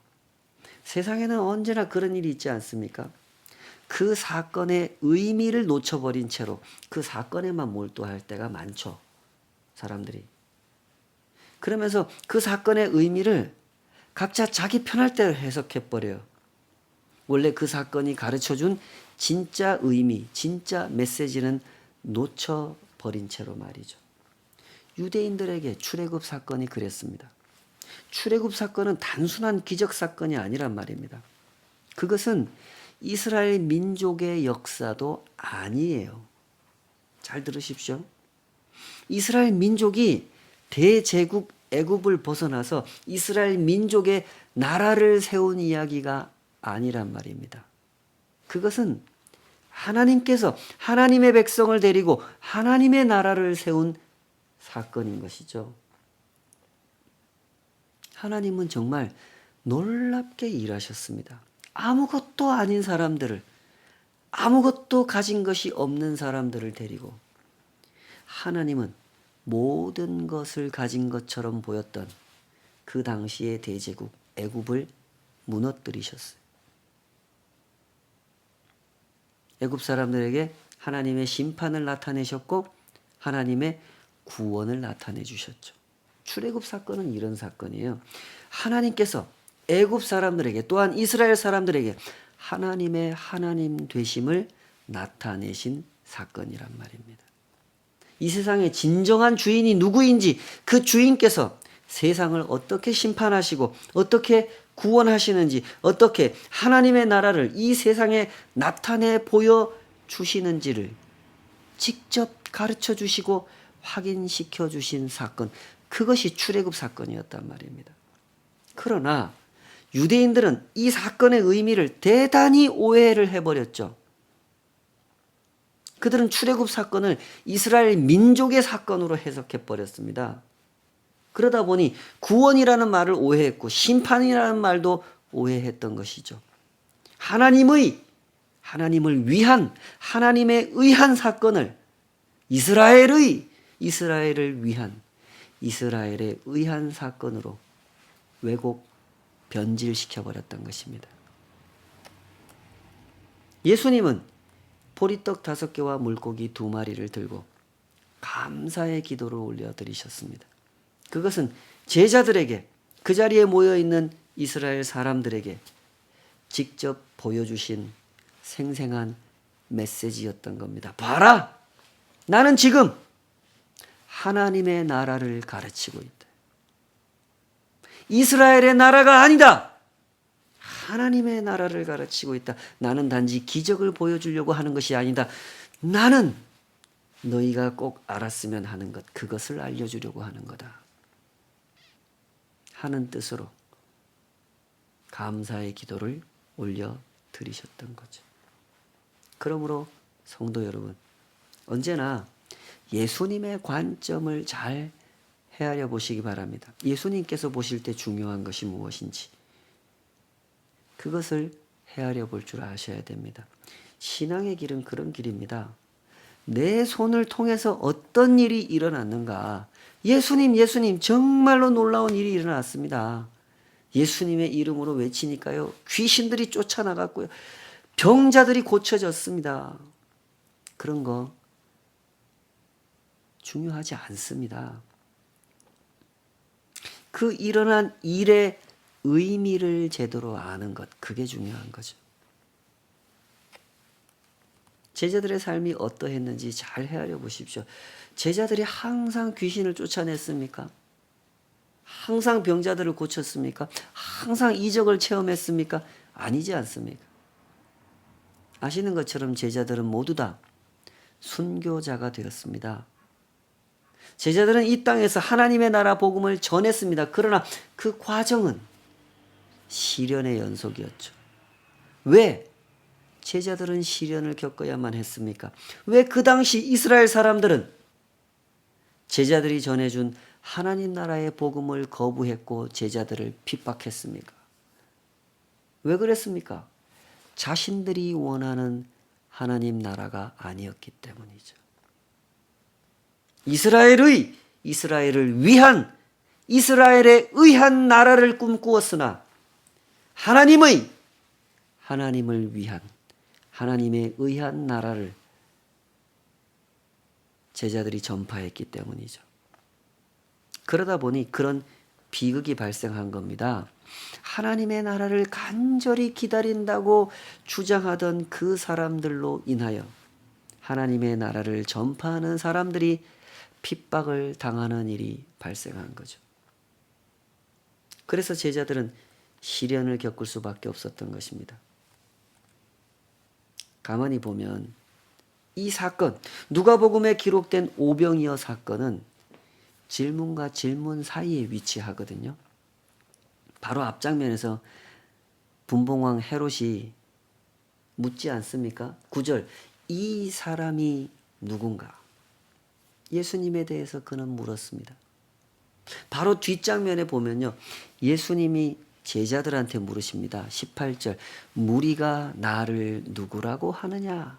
세상에는 언제나 그런 일이 있지 않습니까? 그 사건의 의미를 놓쳐버린 채로 그 사건에만 몰두할 때가 많죠. 사람들이. 그러면서 그 사건의 의미를 각자 자기 편할 대로 해석해버려요. 원래 그 사건이 가르쳐준 진짜 의미, 진짜 메시지는 놓쳐버린 채로 말이죠. 유대인들에게 출애굽 사건이 그랬습니다. 출애굽 사건은 단순한 기적 사건이 아니란 말입니다. 그것은 이스라엘 민족의 역사도 아니에요. 잘 들으십시오. 이스라엘 민족이 대제국 애굽을 벗어나서 이스라엘 민족의 나라를 세운 이야기가 아니란 말입니다. 그것은 하나님께서 하나님의 백성을 데리고 하나님의 나라를 세운 사건인 것이죠. 하나님은 정말 놀랍게 일하셨습니다. 아무것도 아닌 사람들을, 아무것도 가진 것이 없는 사람들을 데리고 하나님은 모든 것을 가진 것처럼 보였던 그 당시의 대제국 애굽을 무너뜨리셨어요. 애굽 사람들에게 하나님의 심판을 나타내셨고 하나님의 구원을 나타내 주셨죠. 출애굽 사건은 이런 사건이에요. 하나님께서 애굽 사람들에게 또한 이스라엘 사람들에게 하나님의 하나님 되심을 나타내신 사건이란 말입니다. 이 세상의 진정한 주인이 누구인지 그 주인께서 세상을 어떻게 심판하시고 어떻게 구원하시는지, 어떻게 하나님의 나라를 이 세상에 나타내 보여주시는지를 직접 가르쳐 주시고 확인시켜 주신 사건, 그것이 출애굽 사건이었단 말입니다. 그러나 유대인들은 이 사건의 의미를 대단히 오해를 해버렸죠. 그들은 출애굽 사건을 이스라엘 민족의 사건으로 해석해 버렸습니다. 그러다 보니 구원이라는 말을 오해했고 심판이라는 말도 오해했던 것이죠. 하나님을 위한, 하나님에 의한 사건을 이스라엘을 위한, 이스라엘에 의한 사건으로 왜곡, 변질시켜 버렸던 것입니다. 예수님은 보리떡 5개와 물고기 2마리를 들고 감사의 기도를 올려드리셨습니다. 그것은 제자들에게, 그 자리에 모여있는 이스라엘 사람들에게 직접 보여주신 생생한 메시지였던 겁니다. 봐라! 나는 지금 하나님의 나라를 가르치고 있다. 이스라엘의 나라가 아니다. 하나님의 나라를 가르치고 있다. 나는 단지 기적을 보여주려고 하는 것이 아니다. 나는 너희가 꼭 알았으면 하는 것, 그것을 알려주려고 하는 거다 하는 뜻으로 감사의 기도를 올려드리셨던 거죠. 그러므로 성도 여러분, 언제나 예수님의 관점을 잘 헤아려 보시기 바랍니다. 예수님께서 보실 때 중요한 것이 무엇인지 그것을 헤아려 볼 줄 아셔야 됩니다. 신앙의 길은 그런 길입니다. 내 손을 통해서 어떤 일이 일어났는가. 예수님 정말로 놀라운 일이 일어났습니다. 예수님의 이름으로 외치니까요, 귀신들이 쫓아나갔고요, 병자들이 고쳐졌습니다. 그런 거 중요하지 않습니다. 그 일어난 일의 의미를 제대로 아는 것, 그게 중요한 거죠. 제자들의 삶이 어떠했는지 잘 헤아려 보십시오. 제자들이 항상 귀신을 쫓아냈습니까? 항상 병자들을 고쳤습니까? 항상 이적을 체험했습니까? 아니지 않습니까? 아시는 것처럼 제자들은 모두 다 순교자가 되었습니다. 제자들은 이 땅에서 하나님의 나라 복음을 전했습니다. 그러나 그 과정은 시련의 연속이었죠. 왜 제자들은 시련을 겪어야만 했습니까? 왜 그 당시 이스라엘 사람들은 제자들이 전해준 하나님 나라의 복음을 거부했고 제자들을 핍박했습니까? 왜 그랬습니까? 자신들이 원하는 하나님 나라가 아니었기 때문이죠. 이스라엘을 위한, 이스라엘에 의한 나라를 꿈꾸었으나 하나님을 위한, 하나님에 의한 나라를 제자들이 전파했기 때문이죠. 그러다 보니 그런 비극이 발생한 겁니다. 하나님의 나라를 간절히 기다린다고 주장하던 그 사람들로 인하여 하나님의 나라를 전파하는 사람들이 핍박을 당하는 일이 발생한 거죠. 그래서 제자들은 시련을 겪을 수밖에 없었던 것입니다. 가만히 보면 이 사건, 누가복음에 기록된 오병이어 사건은 질문과 질문 사이에 위치하거든요. 바로 앞장면에서 분봉왕 헤롯이 묻지 않습니까? 9절, 이 사람이 누군가? 예수님에 대해서 그는 물었습니다. 바로 뒷장면에 보면요, 예수님이 제자들한테 물으십니다. 18절, 무리가 나를 누구라고 하느냐?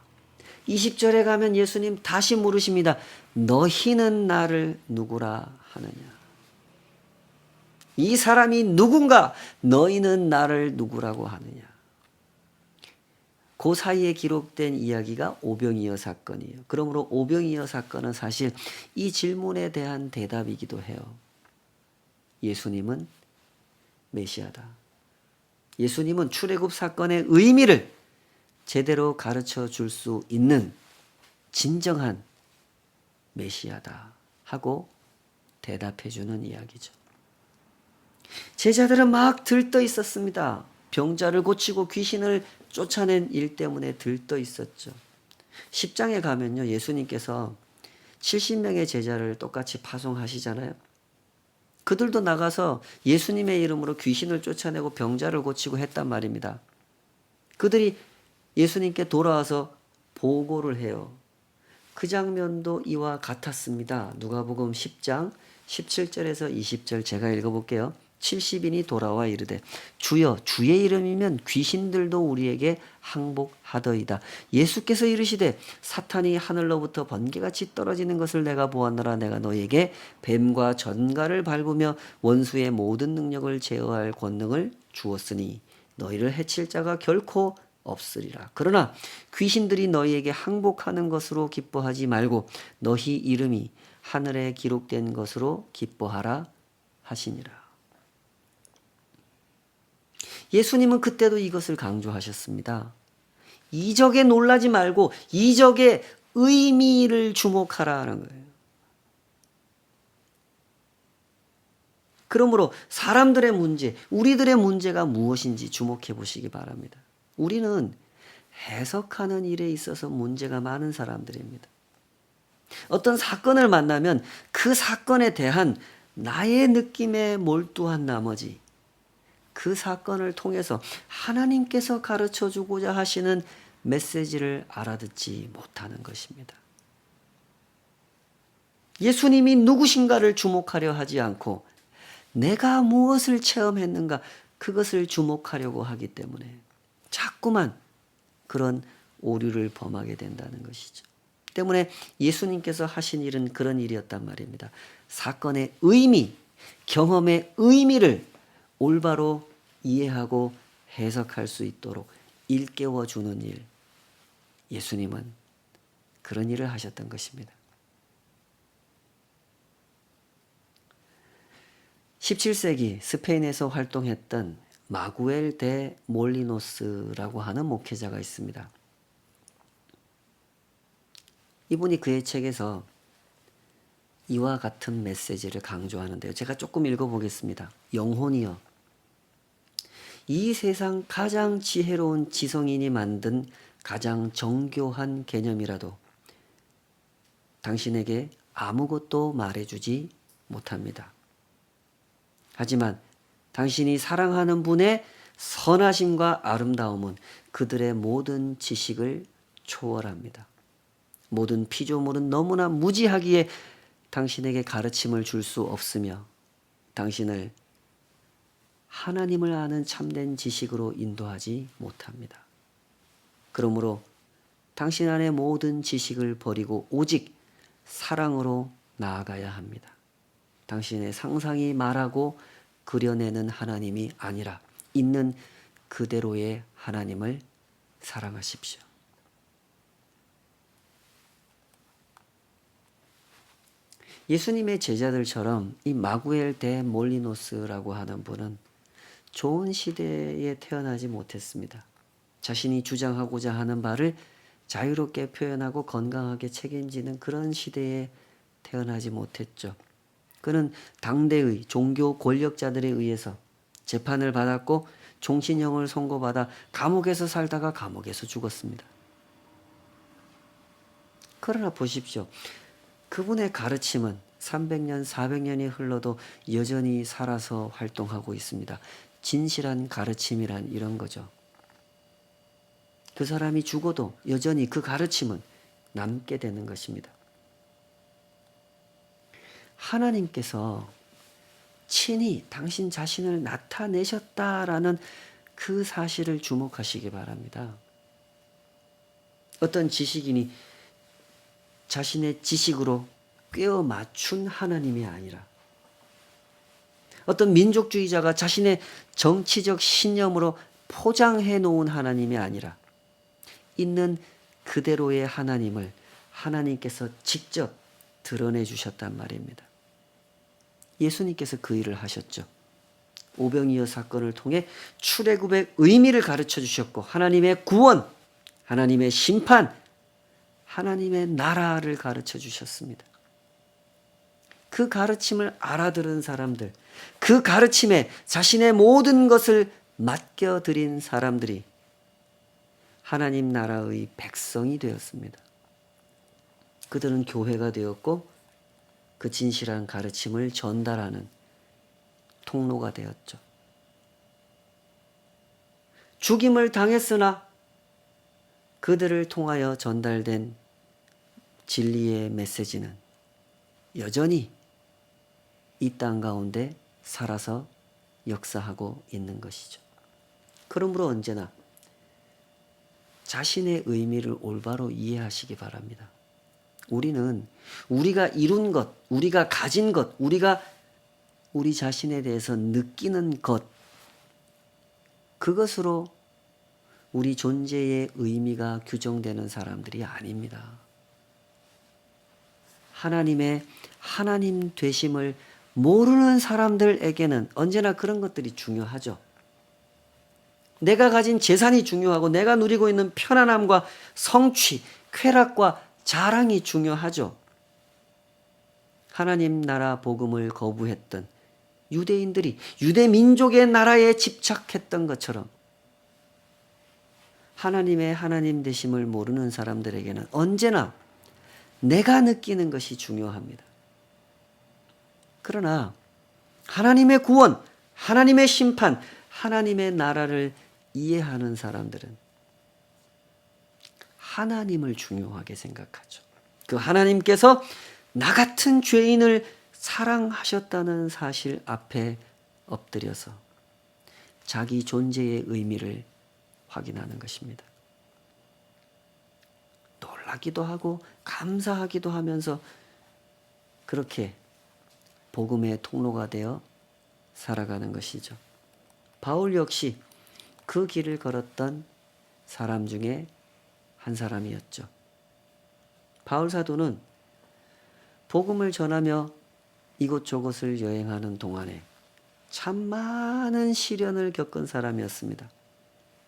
20절에 가면 예수님 다시 물으십니다. 너희는 나를 누구라 하느냐? 이 사람이 누군가? 너희는 나를 누구라고 하느냐? 그 사이에 기록된 이야기가 오병이어 사건이에요. 그러므로 오병이어 사건은 사실 이 질문에 대한 대답이기도 해요. 예수님은 메시아다. 예수님은 출애굽 사건의 의미를 제대로 가르쳐 줄 수 있는 진정한 메시아다 하고 대답해 주는 이야기죠. 제자들은 막 들떠 있었습니다. 병자를 고치고 귀신을 쫓아낸 일 때문에 들떠 있었죠. 10장에 가면요, 예수님께서 70명의 제자를 똑같이 파송하시잖아요. 그들도 나가서 예수님의 이름으로 귀신을 쫓아내고 병자를 고치고 했단 말입니다. 그들이 예수님께 돌아와서 보고를 해요. 그 장면도 이와 같았습니다. 누가복음 10장 17절에서 20절 제가 읽어볼게요. 70인이 돌아와 이르되 주여 주의 이름이면 귀신들도 우리에게 항복하더이다. 예수께서 이르시되 사탄이 하늘로부터 번개같이 떨어지는 것을 내가 보았노라. 내가 너에게 뱀과 전갈을 밟으며 원수의 모든 능력을 제어할 권능을 주었으니 너희를 해칠 자가 결코 없으리라. 그러나 귀신들이 너희에게 항복하는 것으로 기뻐하지 말고 너희 이름이 하늘에 기록된 것으로 기뻐하라 하시니라. 예수님은 그때도 이것을 강조하셨습니다. 이적에 놀라지 말고 이적의 의미를 주목하라는 거예요. 그러므로 사람들의 문제, 우리들의 문제가 무엇인지 주목해 보시기 바랍니다. 우리는 해석하는 일에 있어서 문제가 많은 사람들입니다. 어떤 사건을 만나면 그 사건에 대한 나의 느낌에 몰두한 나머지 그 사건을 통해서 하나님께서 가르쳐 주고자 하시는 메시지를 알아듣지 못하는 것입니다. 예수님이 누구신가를 주목하려 하지 않고 내가 무엇을 체험했는가 그것을 주목하려고 하기 때문에 자꾸만 그런 오류를 범하게 된다는 것이죠. 때문에 예수님께서 하신 일은 그런 일이었단 말입니다. 사건의 의미, 경험의 의미를 올바로 이해하고 해석할 수 있도록 일깨워 주는 일. 예수님은 그런 일을 하셨던 것입니다. 17세기 스페인에서 활동했던 마구엘 데 몰리노스라고 하는 목회자가 있습니다. 이분이 그의 책에서 이와 같은 메시지를 강조하는데요. 제가 조금 읽어보겠습니다. 영혼이여, 이 세상 가장 지혜로운 지성인이 만든 가장 정교한 개념이라도 당신에게 아무것도 말해주지 못합니다. 하지만 당신이 사랑하는 분의 선하심과 아름다움은 그들의 모든 지식을 초월합니다. 모든 피조물은 너무나 무지하기에 당신에게 가르침을 줄 수 없으며 당신을 하나님을 아는 참된 지식으로 인도하지 못합니다. 그러므로 당신 안의 모든 지식을 버리고 오직 사랑으로 나아가야 합니다. 당신의 상상이 말하고 그려내는 하나님이 아니라 있는 그대로의 하나님을 사랑하십시오. 예수님의 제자들처럼 이 마구엘 데 몰리노스라고 하는 분은 좋은 시대에 태어나지 못했습니다. 자신이 주장하고자 하는 바를 자유롭게 표현하고 건강하게 책임지는 그런 시대에 태어나지 못했죠. 그는 당대의 종교 권력자들에 의해서 재판을 받았고 종신형을 선고받아 감옥에서 살다가 감옥에서 죽었습니다. 그러나 보십시오. 그분의 가르침은 300년, 400년이 흘러도 여전히 살아서 활동하고 있습니다. 진실한 가르침이란 이런 거죠. 그 사람이 죽어도 여전히 그 가르침은 남게 되는 것입니다. 하나님께서 친히 당신 자신을 나타내셨다라는 그 사실을 주목하시기 바랍니다. 어떤 지식인이 자신의 지식으로 꿰어 맞춘 하나님이 아니라 어떤 민족주의자가 자신의 정치적 신념으로 포장해 놓은 하나님이 아니라 있는 그대로의 하나님을 하나님께서 직접 드러내 주셨단 말입니다. 예수님께서 그 일을 하셨죠. 오병이어 사건을 통해 출애굽의 의미를 가르쳐 주셨고 하나님의 구원, 하나님의 심판, 하나님의 나라를 가르쳐 주셨습니다. 그 가르침을 알아들은 사람들, 그 가르침에 자신의 모든 것을 맡겨드린 사람들이 하나님 나라의 백성이 되었습니다. 그들은 교회가 되었고 그 진실한 가르침을 전달하는 통로가 되었죠. 죽임을 당했으나 그들을 통하여 전달된 진리의 메시지는 여전히 이 땅 가운데 살아서 역사하고 있는 것이죠. 그러므로 언제나 자신의 의미를 올바로 이해하시기 바랍니다. 우리는 우리가 이룬 것, 우리가 가진 것, 우리가 우리 자신에 대해서 느끼는 것, 그것으로 우리 존재의 의미가 규정되는 사람들이 아닙니다. 하나님의 하나님 되심을 모르는 사람들에게는 언제나 그런 것들이 중요하죠. 내가 가진 재산이 중요하고 내가 누리고 있는 편안함과 성취, 쾌락과 자랑이 중요하죠. 하나님 나라 복음을 거부했던 유대인들이 유대 민족의 나라에 집착했던 것처럼 하나님의 하나님 되심을 모르는 사람들에게는 언제나 내가 느끼는 것이 중요합니다. 그러나 하나님의 구원, 하나님의 심판, 하나님의 나라를 이해하는 사람들은 하나님을 중요하게 생각하죠. 그 하나님께서 나 같은 죄인을 사랑하셨다는 사실 앞에 엎드려서 자기 존재의 의미를 확인하는 것입니다. 놀라기도 하고 감사하기도 하면서 그렇게 복음의 통로가 되어 살아가는 것이죠. 바울 역시 그 길을 걸었던 사람 중에 한 사람이었죠. 바울 사도는 복음을 전하며 이곳저곳을 여행하는 동안에 참 많은 시련을 겪은 사람이었습니다.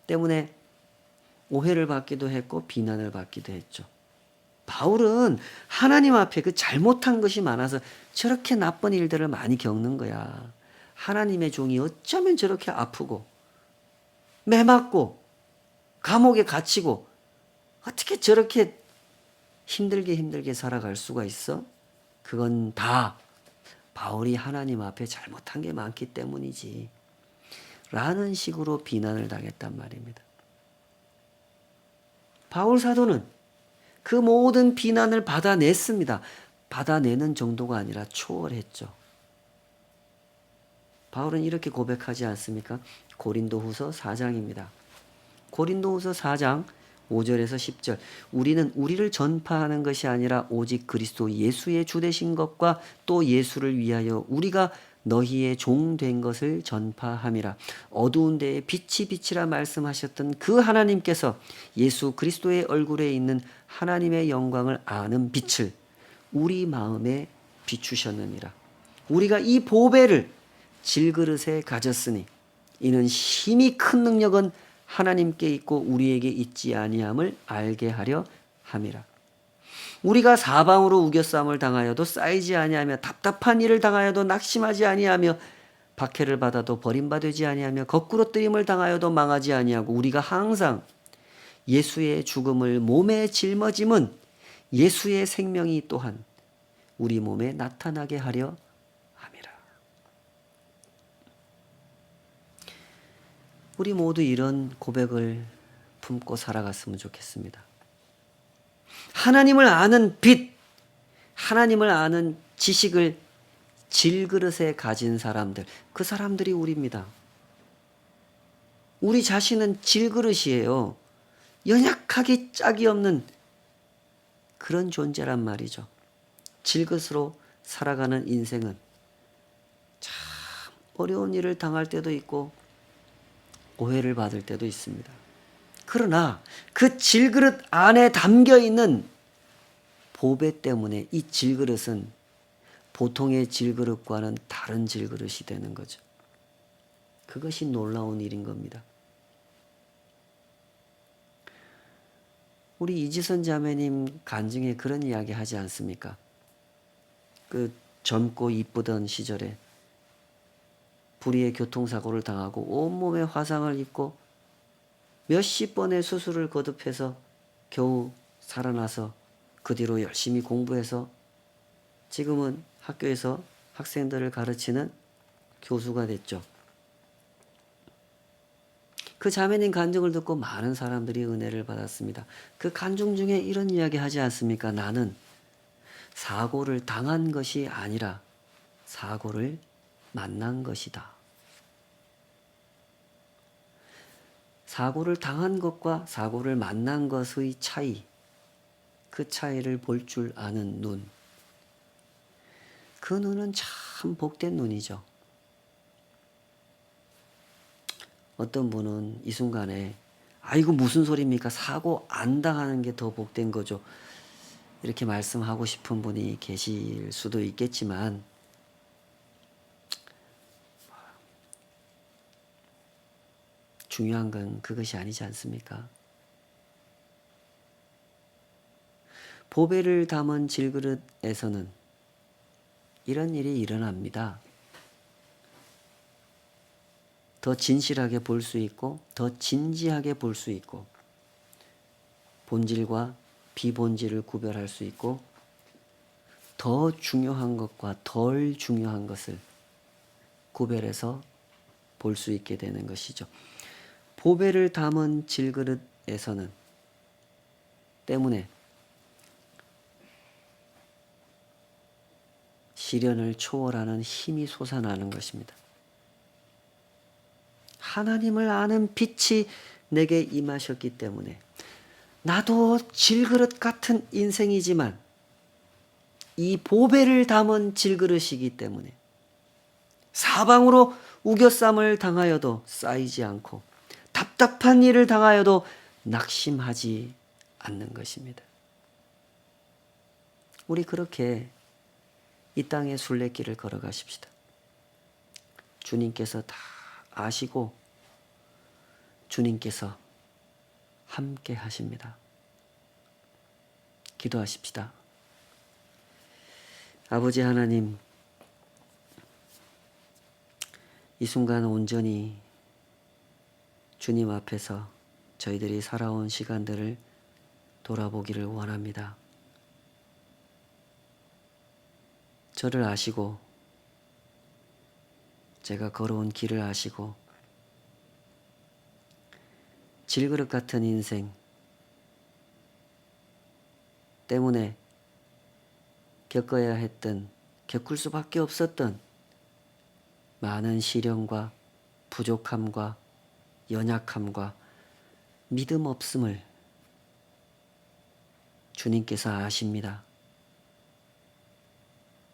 때문에 오해를 받기도 했고 비난을 받기도 했죠. 바울은 하나님 앞에 그 잘못한 것이 많아서 저렇게 나쁜 일들을 많이 겪는 거야. 하나님의 종이 어쩌면 저렇게 아프고 매맞고 감옥에 갇히고 어떻게 저렇게 힘들게 살아갈 수가 있어? 그건 다 바울이 하나님 앞에 잘못한 게 많기 때문이지. 라는 식으로 비난을 당했단 말입니다. 바울 사도는 그 모든 비난을 받아냈습니다. 받아내는 정도가 아니라 초월했죠. 바울은 이렇게 고백하지 않습니까? 고린도후서 4장입니다. 고린도후서 4장 5절에서 10절. 우리는 우리를 전파하는 것이 아니라 오직 그리스도 예수의 주 되신 것과 또 예수를 위하여 우리가 너희의 종 된 것을 전파함이라. 어두운 데에 빛이 빛이라 말씀하셨던 그 하나님께서 예수 그리스도의 얼굴에 있는 하나님의 영광을 아는 빛을 우리 마음에 비추셨느니라. 우리가 이 보배를 질그릇에 가졌으니 이는 힘이 큰 능력은 하나님께 있고 우리에게 있지 아니함을 알게 하려 함이라. 우리가 사방으로 우겨싸움을 당하여도 쌓이지 아니하며 답답한 일을 당하여도 낙심하지 아니하며 박해를 받아도 버림받지 아니하며 거꾸로 뜨임을 당하여도 망하지 아니하고 우리가 항상 예수의 죽음을 몸에 짊어짐은 예수의 생명이 또한 우리 몸에 나타나게 하려 함이라. 우리 모두 이런 고백을 품고 살아갔으면 좋겠습니다. 하나님을 아는 빛, 하나님을 아는 지식을 질그릇에 가진 사람들, 그 사람들이 우리입니다. 우리 자신은 질그릇이에요. 연약하기 짝이 없는 그런 존재란 말이죠. 질그릇으로 살아가는 인생은 참 어려운 일을 당할 때도 있고 오해를 받을 때도 있습니다. 그러나 그 질그릇 안에 담겨 있는 보배 때문에 이 질그릇은 보통의 질그릇과는 다른 질그릇이 되는 거죠. 그것이 놀라운 일인 겁니다. 우리 이지선 자매님 간증에 그런 이야기 하지 않습니까? 그 젊고 이쁘던 시절에 불의의 교통사고를 당하고 온몸에 화상을 입고 몇십 번의 수술을 거듭해서 겨우 살아나서 그 뒤로 열심히 공부해서 지금은 학교에서 학생들을 가르치는 교수가 됐죠. 그 자매님 간증을 듣고 많은 사람들이 은혜를 받았습니다. 그 간증 중에 이런 이야기 하지 않습니까? 나는 사고를 당한 것이 아니라 사고를 만난 것이다. 사고를 당한 것과 사고를 만난 것의 차이, 그 차이를 볼 줄 아는 눈. 그 눈은 참 복된 눈이죠. 어떤 분은 이 순간에 이거 무슨 소리입니까? 사고 안 당하는 게 더 복된 거죠. 이렇게 말씀하고 싶은 분이 계실 수도 있겠지만 중요한 건 그것이 아니지 않습니까? 보배를 담은 질그릇에서는 이런 일이 일어납니다. 더 진실하게 볼 수 있고 더 진지하게 볼 수 있고 본질과 비본질을 구별할 수 있고 더 중요한 것과 덜 중요한 것을 구별해서 볼 수 있게 되는 것이죠. 보배를 담은 질그릇에서는 때문에 시련을 초월하는 힘이 솟아나는 것입니다. 하나님을 아는 빛이 내게 임하셨기 때문에 나도 질그릇 같은 인생이지만 이 보배를 담은 질그릇이기 때문에 사방으로 우겨쌈을 당하여도 쌓이지 않고 답답한 일을 당하여도 낙심하지 않는 것입니다. 우리 그렇게 이 땅의 순례길을 걸어가십시다. 주님께서 다 아시고 주님께서 함께 하십니다. 기도하십시다. 아버지 하나님, 이 순간 온전히 주님 앞에서 저희들이 살아온 시간들을 돌아보기를 원합니다. 저를 아시고 제가 걸어온 길을 아시고 질그릇 같은 인생 때문에 겪어야 했던, 겪을 수밖에 없었던 많은 시련과 부족함과 연약함과 믿음 없음을 주님께서 아십니다.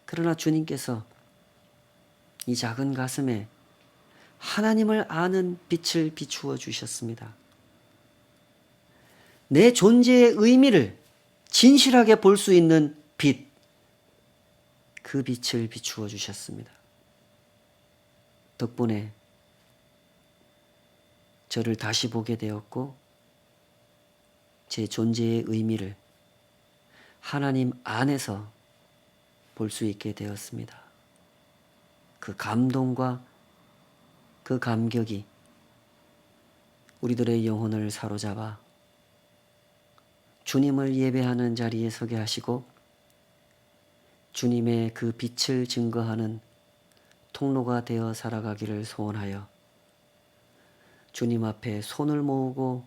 그러나 주님께서 이 작은 가슴에 하나님을 아는 빛을 비추어 주셨습니다. 내 존재의 의미를 진실하게 볼 수 있는 빛, 그 빛을 비추어 주셨습니다. 덕분에 저를 다시 보게 되었고 제 존재의 의미를 하나님 안에서 볼 수 있게 되었습니다. 그 감동과 그 감격이 우리들의 영혼을 사로잡아 주님을 예배하는 자리에 서게 하시고 주님의 그 빛을 증거하는 통로가 되어 살아가기를 소원하여 주님 앞에 손을 모으고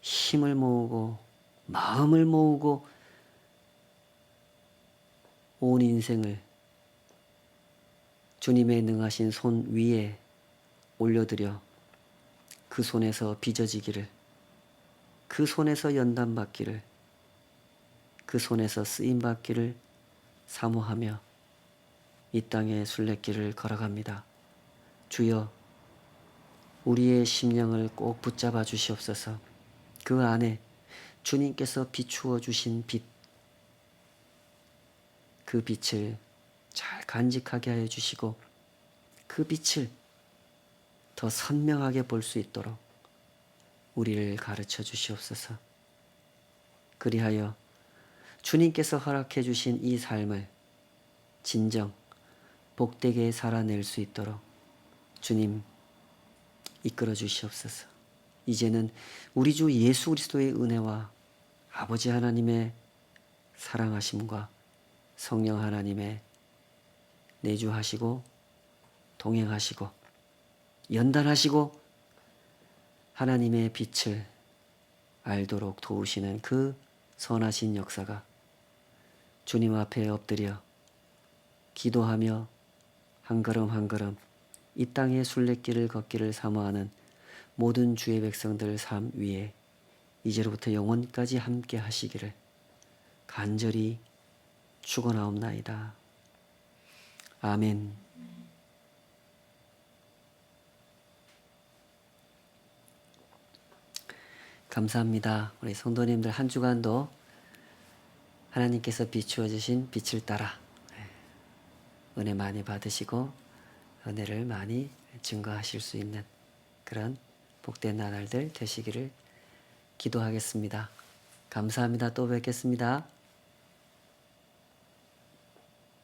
힘을 모으고 마음을 모으고 온 인생을 주님의 능하신 손 위에 올려드려 그 손에서 빚어지기를, 그 손에서 연단받기를, 그 손에서 쓰임받기를 사모하며 이 땅의 순례길을 걸어갑니다. 주여, 우리의 심령을 꼭 붙잡아 주시옵소서. 그 안에 주님께서 비추어 주신 빛, 그 빛을 잘 간직하게 하여 주시고 그 빛을 더 선명하게 볼 수 있도록 우리를 가르쳐 주시옵소서. 그리하여 주님께서 허락해 주신 이 삶을 진정 복되게 살아낼 수 있도록 주님 이끌어 주시옵소서. 이제는 우리 주 예수 그리스도의 은혜와 아버지 하나님의 사랑하심과 성령 하나님의 내주하시고 동행하시고 연단하시고 하나님의 빛을 알도록 도우시는 그 선하신 역사가 주님 앞에 엎드려 기도하며 한 걸음 한 걸음 이 땅의 순례길을 걷기를 사모하는 모든 주의 백성들 삶 위에 이제로부터 영원까지 함께 하시기를 간절히 축원하옵나이다. 아멘. 감사합니다. 우리 성도님들 한 주간도 하나님께서 비추어 주신 빛을 따라 은혜 많이 받으시고 은혜를 많이 증거하실 수 있는 그런 복된 나날들 되시기를 기도하겠습니다. 감사합니다. 또 뵙겠습니다.